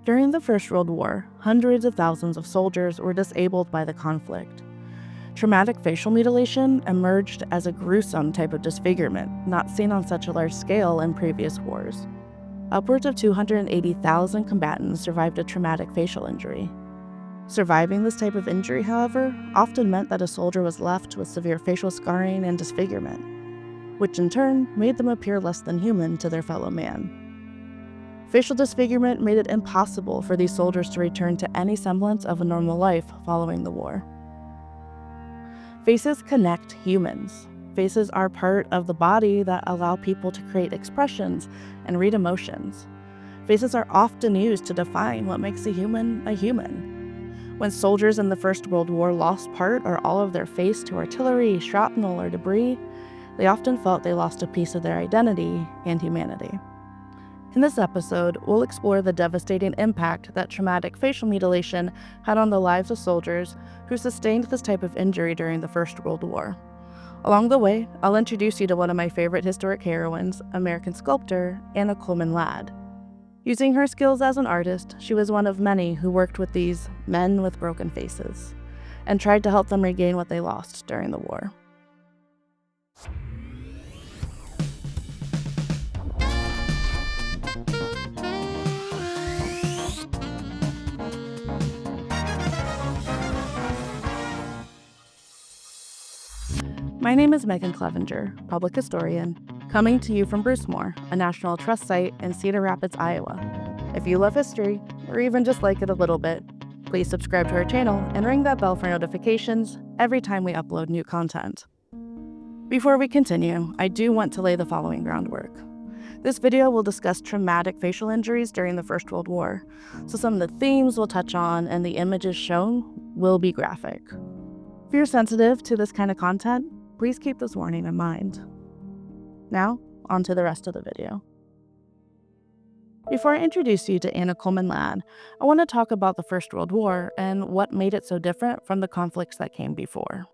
During the First World War, hundreds of thousands of soldiers were disabled by the conflict. Traumatic facial mutilation emerged as a gruesome type of disfigurement, not seen on such a large scale in previous wars. Upwards of 280,000 combatants survived a traumatic facial injury. Surviving this type of injury, however, often meant that a soldier was left with severe facial scarring and disfigurement, which in turn made them appear less than human to their fellow man. Facial disfigurement made it impossible for these soldiers to return to any semblance of a normal life following the war. Faces connect humans. Faces are part of the body that allow people to create expressions and read emotions. Faces are often used to define what makes a human a human. When soldiers in the First World War lost part or all of their face to artillery, shrapnel, or debris, they often felt they lost a piece of their identity and humanity. In this episode, we'll explore the devastating impact that traumatic facial mutilation had on the lives of soldiers who sustained this type of injury during the First World War. Along the way, I'll introduce you to one of my favorite historic heroines, American sculptor Coleman Ladd. Using her skills as an artist, she was one of many who worked with these men with broken faces and tried to help them regain what they lost during the war. My name is Megan Clevenger, public historian, coming to you from Brucemore, a National Trust site in Cedar Rapids, Iowa. If you love history, or even just like it a little bit, please subscribe to our channel and ring that bell for notifications every time we upload new content. Before we continue, I do want to lay the following groundwork. This video will discuss traumatic facial injuries during the First World War, so some of the themes we'll touch on and the images shown will be graphic. If you're sensitive to this kind of content, please keep this warning in mind. Now, on to the rest of the video. Before I introduce you to Coleman Ladd, I want to talk about the First World War and what made it so different from the conflicts that came before.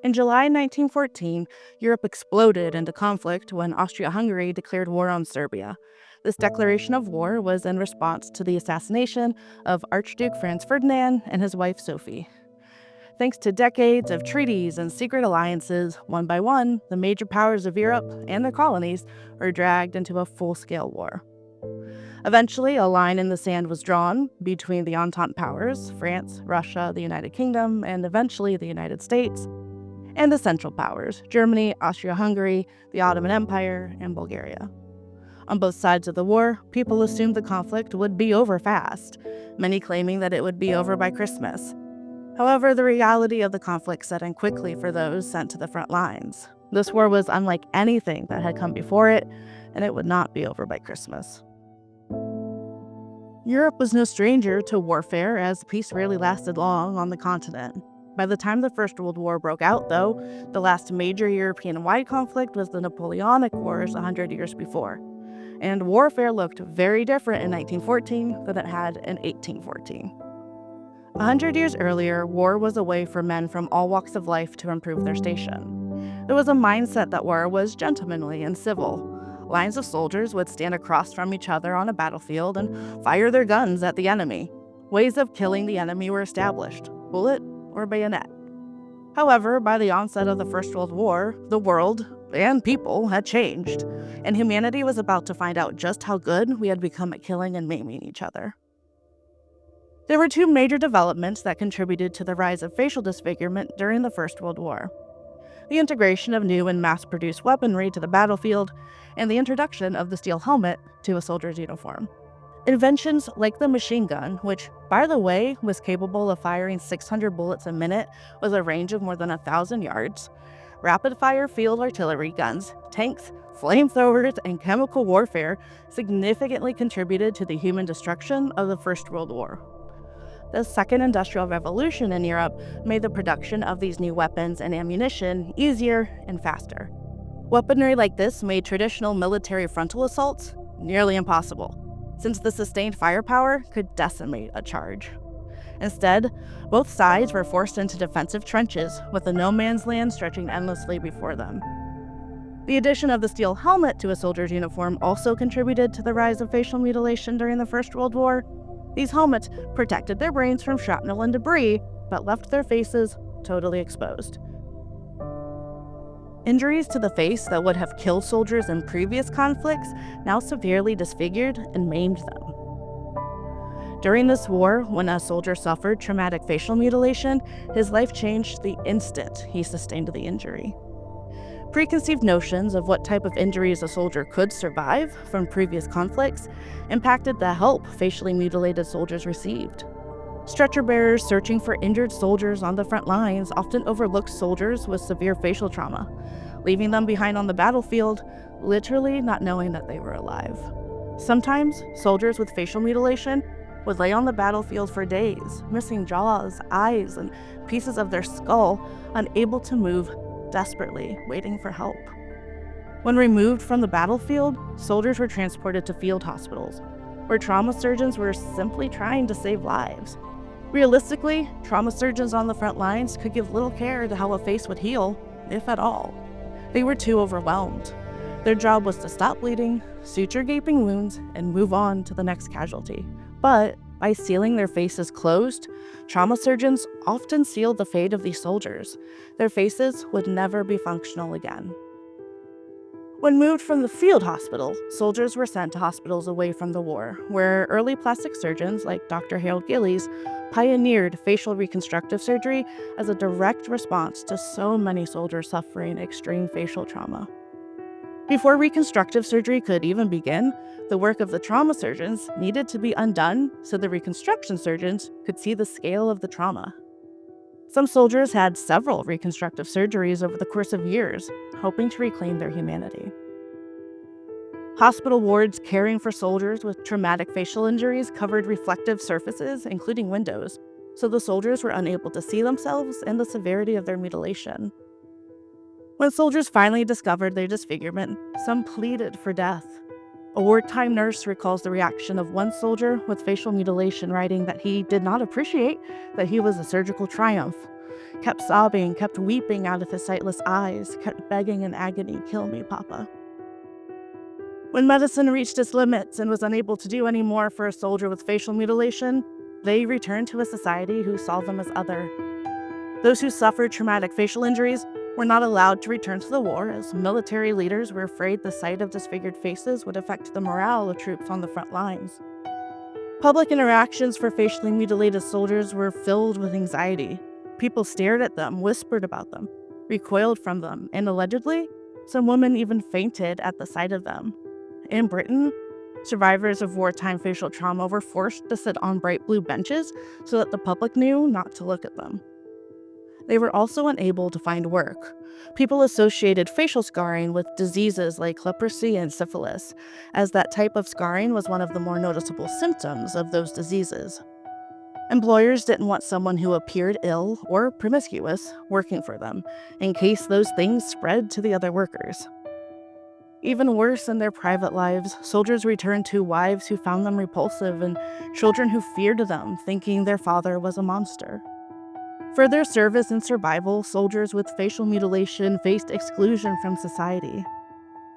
In July 1914, Europe exploded into conflict when Austria-Hungary declared war on Serbia. This declaration of war was in response to the assassination of Archduke Franz Ferdinand and his wife Sophie. Thanks to decades of treaties and secret alliances, one by one, the major powers of Europe and their colonies were dragged into a full-scale war. Eventually, a line in the sand was drawn between the Entente powers, France, Russia, the United Kingdom, and eventually the United States, and the Central powers, Germany, Austria-Hungary, the Ottoman Empire, and Bulgaria. On both sides of the war, people assumed the conflict would be over fast, many claiming that it would be over by Christmas. However, the reality of the conflict set in quickly for those sent to the front lines. This war was unlike anything that had come before it, and it would not be over by Christmas. Europe was no stranger to warfare, as peace rarely lasted long on the continent. By the time the First World War broke out, though, the last major European-wide conflict was the Napoleonic Wars 100 years before. And warfare looked very different in 1914 than it had in 1814. 100 years earlier, war was a way for men from all walks of life to improve their station. There was a mindset that war was gentlemanly and civil. Lines of soldiers would stand across from each other on a battlefield and fire their guns at the enemy. Ways of killing the enemy were established, bullet or bayonet. However, by the onset of the First World War, the world and people had changed, and humanity was about to find out just how good we had become at killing and maiming each other. There were two major developments that contributed to the rise of facial disfigurement during the First World War: the integration of new and mass-produced weaponry to the battlefield, and the introduction of the steel helmet to a soldier's uniform. Inventions like the machine gun, which, by the way, was capable of firing 600 bullets a minute with a range of more than 1,000 yards, rapid-fire field artillery guns, tanks, flamethrowers, and chemical warfare significantly contributed to the human destruction of the First World War. The Second Industrial Revolution in Europe made the production of these new weapons and ammunition easier and faster. Weaponry like this made traditional military frontal assaults nearly impossible, since the sustained firepower could decimate a charge. Instead, both sides were forced into defensive trenches with a no-man's land stretching endlessly before them. The addition of the steel helmet to a soldier's uniform also contributed to the rise of facial mutilation during the First World War. These helmets protected their brains from shrapnel and debris, but left their faces totally exposed. Injuries to the face that would have killed soldiers in previous conflicts now severely disfigured and maimed them. During this war, when a soldier suffered traumatic facial mutilation, his life changed the instant he sustained the injury. Preconceived notions of what type of injuries a soldier could survive from previous conflicts impacted the help facially mutilated soldiers received. Stretcher bearers searching for injured soldiers on the front lines often overlooked soldiers with severe facial trauma, leaving them behind on the battlefield, literally not knowing that they were alive. Sometimes, soldiers with facial mutilation would lay on the battlefield for days, missing jaws, eyes, and pieces of their skull, unable to move, desperately waiting for help. When removed from the battlefield, soldiers were transported to field hospitals, where trauma surgeons were simply trying to save lives. Realistically, trauma surgeons on the front lines could give little care to how a face would heal, if at all. They were too overwhelmed. Their job was to stop bleeding, suture gaping wounds, and move on to the next casualty. But by sealing their faces closed, trauma surgeons often sealed the fate of these soldiers. Their faces would never be functional again. When moved from the field hospital, soldiers were sent to hospitals away from the war, where early plastic surgeons like Dr. Gillies pioneered facial reconstructive surgery as a direct response to so many soldiers suffering extreme facial trauma. Before reconstructive surgery could even begin, the work of the trauma surgeons needed to be undone so the reconstruction surgeons could see the scale of the trauma. Some soldiers had several reconstructive surgeries over the course of years, hoping to reclaim their humanity. Hospital wards caring for soldiers with traumatic facial injuries covered reflective surfaces, including windows, so the soldiers were unable to see themselves and the severity of their mutilation. When soldiers finally discovered their disfigurement, some pleaded for death. A wartime nurse recalls the reaction of one soldier with facial mutilation, writing that he did not appreciate that he was a surgical triumph, kept sobbing, kept weeping out of his sightless eyes, kept begging in agony, "Kill me, Papa." When medicine reached its limits and was unable to do any more for a soldier with facial mutilation, they returned to a society who saw them as other. Those who suffered traumatic facial injuries were not allowed to return to the war, as military leaders were afraid the sight of disfigured faces would affect the morale of troops on the front lines. Public interactions for facially mutilated soldiers were filled with anxiety. People stared at them, whispered about them, recoiled from them, and allegedly, some women even fainted at the sight of them. In Britain, survivors of wartime facial trauma were forced to sit on bright blue benches so that the public knew not to look at them. They were also unable to find work. People associated facial scarring with diseases like leprosy and syphilis, as that type of scarring was one of the more noticeable symptoms of those diseases. Employers didn't want someone who appeared ill or promiscuous working for them, in case those things spread to the other workers. Even worse, in their private lives, soldiers returned to wives who found them repulsive and children who feared them, thinking their father was a monster. For their service and survival, soldiers with facial mutilation faced exclusion from society.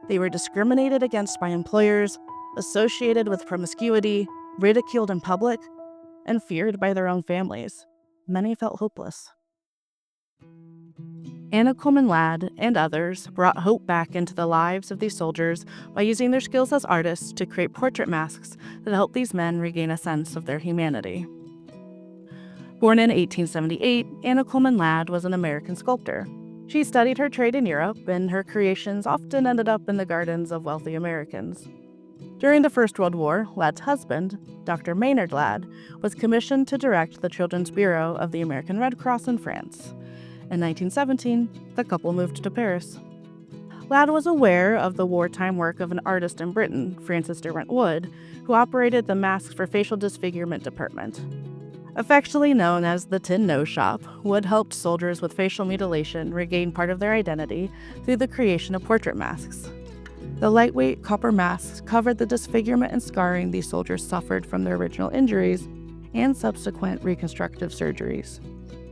They were discriminated against by employers, associated with promiscuity, ridiculed in public, and feared by their own families. Many felt hopeless. Coleman Ladd and others brought hope back into the lives of these soldiers by using their skills as artists to create portrait masks that helped these men regain a sense of their humanity. Born in 1878, Coleman Ladd was an American sculptor. She studied her trade in Europe, and her creations often ended up in the gardens of wealthy Americans. During the First World War, Ladd's husband, Dr. Maynard Ladd, was commissioned to direct the Children's Bureau of the American Red Cross in France. In 1917, the couple moved to Paris. Ladd was aware of the wartime work of an artist in Britain, Francis Derwent Wood, who operated the Masks for Facial Disfigurement department. Affectionately known as the Tin Nose Shop, Wood helped soldiers with facial mutilation regain part of their identity through the creation of portrait masks. The lightweight copper masks covered the disfigurement and scarring these soldiers suffered from their original injuries and subsequent reconstructive surgeries.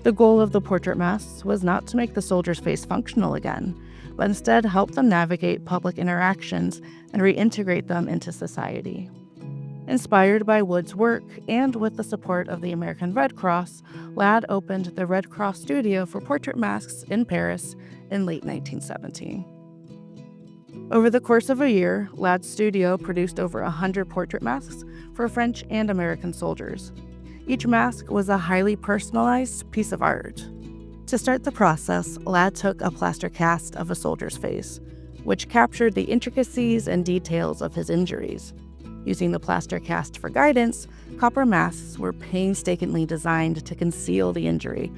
The goal of the portrait masks was not to make the soldier's face functional again, but instead helped them navigate public interactions and reintegrate them into society. Inspired by Wood's work and with the support of the American Red Cross, Ladd opened the Red Cross Studio for Portrait Masks in Paris in late 1917. Over the course of a year, Ladd's studio produced over 100 portrait masks for French and American soldiers. Each mask was a highly personalized piece of art. To start the process, Ladd took a plaster cast of a soldier's face, which captured the intricacies and details of his injuries. Using the plaster cast for guidance, copper masks were painstakingly designed to conceal the injury,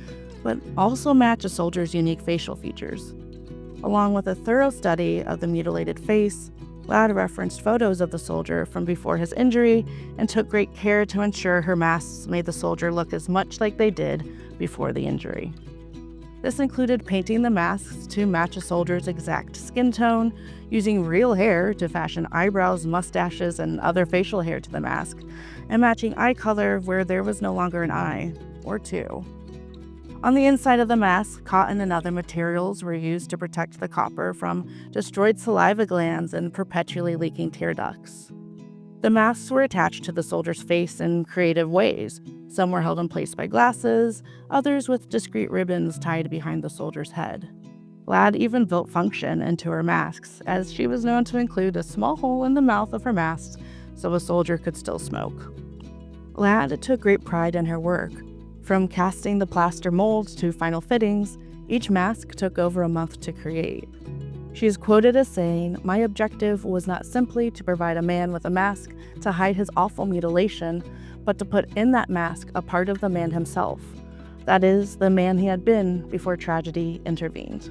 but also match a soldier's unique facial features. Along with a thorough study of the mutilated face, Ladd referenced photos of the soldier from before his injury and took great care to ensure her masks made the soldier look as much like they did before the injury. This included painting the masks to match a soldier's exact skin tone, using real hair to fashion eyebrows, mustaches, and other facial hair to the mask, and matching eye color where there was no longer an eye, or two. On the inside of the mask, cotton and other materials were used to protect the copper from destroyed saliva glands and perpetually leaking tear ducts. The masks were attached to the soldier's face in creative ways. Some were held in place by glasses, others with discreet ribbons tied behind the soldier's head. Ladd even built function into her masks, as she was known to include a small hole in the mouth of her mask so a soldier could still smoke. Ladd took great pride in her work. From casting the plaster molds to final fittings, each mask took over a month to create. She is quoted as saying, "My objective was not simply to provide a man with a mask to hide his awful mutilation, but to put in that mask a part of the man himself. That is, the man he had been before tragedy intervened."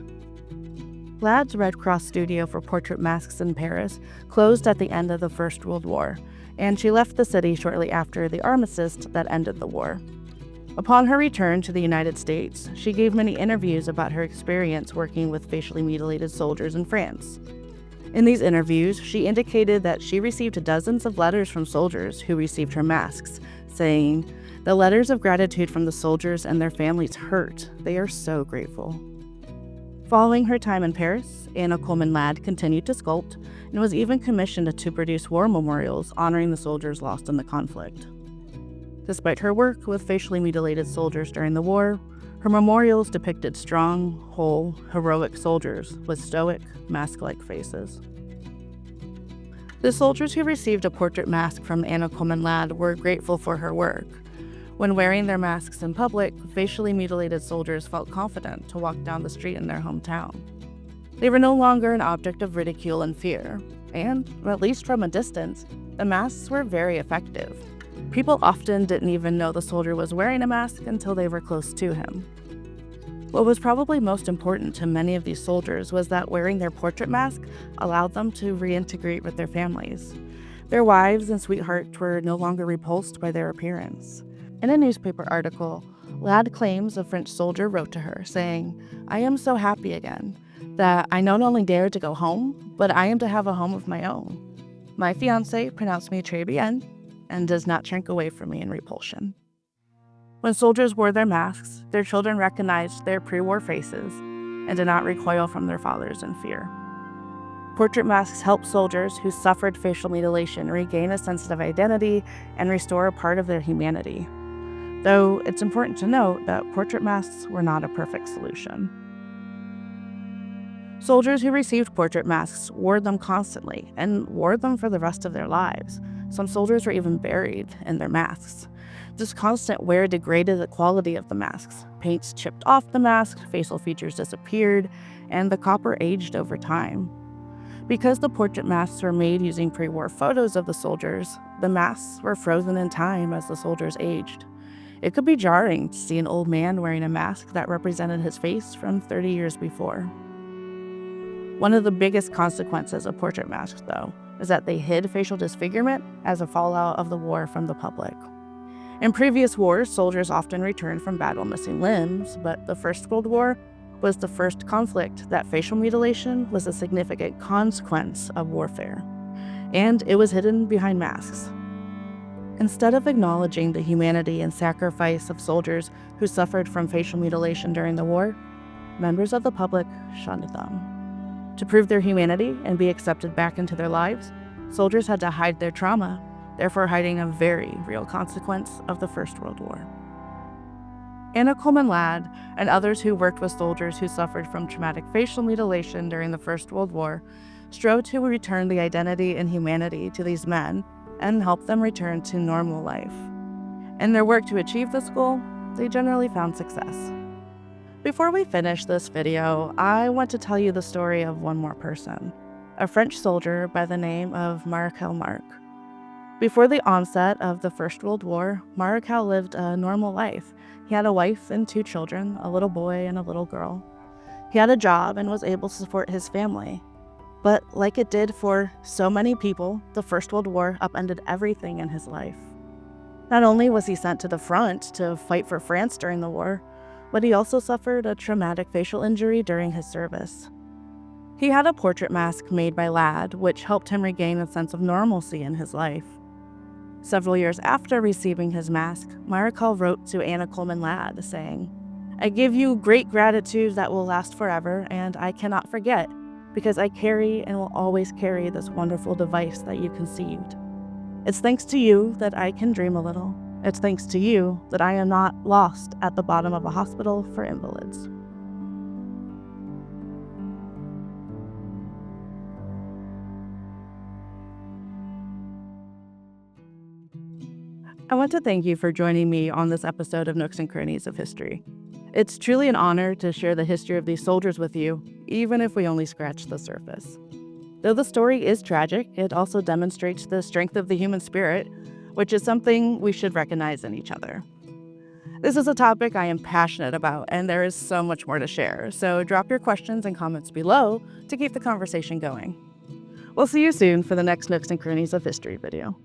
Ladd's Red Cross studio for portrait masks in Paris closed at the end of the First World War, and she left the city shortly after the armistice that ended the war. Upon her return to the United States, she gave many interviews about her experience working with facially mutilated soldiers in France. In these interviews, she indicated that she received dozens of letters from soldiers who received her masks, saying, "The letters of gratitude from the soldiers and their families hurt. They are so grateful." Following her time in Paris, Coleman Ladd continued to sculpt and was even commissioned to produce war memorials honoring the soldiers lost in the conflict. Despite her work with facially mutilated soldiers during the war, her memorials depicted strong, whole, heroic soldiers with stoic, mask-like faces. The soldiers who received a portrait mask from Coleman Ladd were grateful for her work. When wearing their masks in public, facially mutilated soldiers felt confident to walk down the street in their hometown. They were no longer an object of ridicule and fear, and, at least from a distance, the masks were very effective. People often didn't even know the soldier was wearing a mask until they were close to him. What was probably most important to many of these soldiers was that wearing their portrait mask allowed them to reintegrate with their families. Their wives and sweethearts were no longer repulsed by their appearance. In a newspaper article, Ladd claims a French soldier wrote to her, saying, "I am so happy again, that I not only dare to go home, but I am to have a home of my own. My fiancé pronounced me très bien, and does not shrink away from me in repulsion." When soldiers wore their masks, their children recognized their pre-war faces and did not recoil from their fathers in fear. Portrait masks help soldiers who suffered facial mutilation regain a sense of identity and restore a part of their humanity. Though it's important to note that portrait masks were not a perfect solution. Soldiers who received portrait masks wore them constantly and wore them for the rest of their lives. Some soldiers were even buried in their masks. This constant wear degraded the quality of the masks. Paints chipped off the mask, facial features disappeared, and the copper aged over time. Because the portrait masks were made using pre-war photos of the soldiers, the masks were frozen in time as the soldiers aged. It could be jarring to see an old man wearing a mask that represented his face from 30 years before. One of the biggest consequences of portrait masks, though, is that they hid facial disfigurement as a fallout of the war from the public. In previous wars, soldiers often returned from battle missing limbs, but the First World War was the first conflict that facial mutilation was a significant consequence of warfare, and it was hidden behind masks. Instead of acknowledging the humanity and sacrifice of soldiers who suffered from facial mutilation during the war, members of the public shunned them. To prove their humanity and be accepted back into their lives, soldiers had to hide their trauma, therefore hiding a very real consequence of the First World War. Anna Coleman Ladd and others who worked with soldiers who suffered from traumatic facial mutilation during the First World War strove to return the identity and humanity to these men and help them return to normal life. In their work to achieve this goal, they generally found success. Before we finish this video, I want to tell you the story of one more person, a French soldier by the name of Marechal Marc. Before the onset of the First World War, Marechal lived a normal life. He had a wife and 2 children, a little boy and a little girl. He had a job and was able to support his family. But like it did for so many people, the First World War upended everything in his life. Not only was he sent to the front to fight for France during the war, but he also suffered a traumatic facial injury during his service. He had a portrait mask made by Ladd, which helped him regain a sense of normalcy in his life. Several years after receiving his mask, Marechal wrote to Anna Coleman Ladd saying, "I give you great gratitude that will last forever, and I cannot forget, because I carry and will always carry this wonderful device that you conceived. It's thanks to you that I can dream a little. It's thanks to you that I am not lost at the bottom of a hospital for invalids." I want to thank you for joining me on this episode of Nooks and Crannies of History. It's truly an honor to share the history of these soldiers with you, even if we only scratch the surface. Though the story is tragic, it also demonstrates the strength of the human spirit, which is something we should recognize in each other. This is a topic I am passionate about, and there is so much more to share, so drop your questions and comments below to keep the conversation going. We'll see you soon for the next Nooks and Crannies of History video.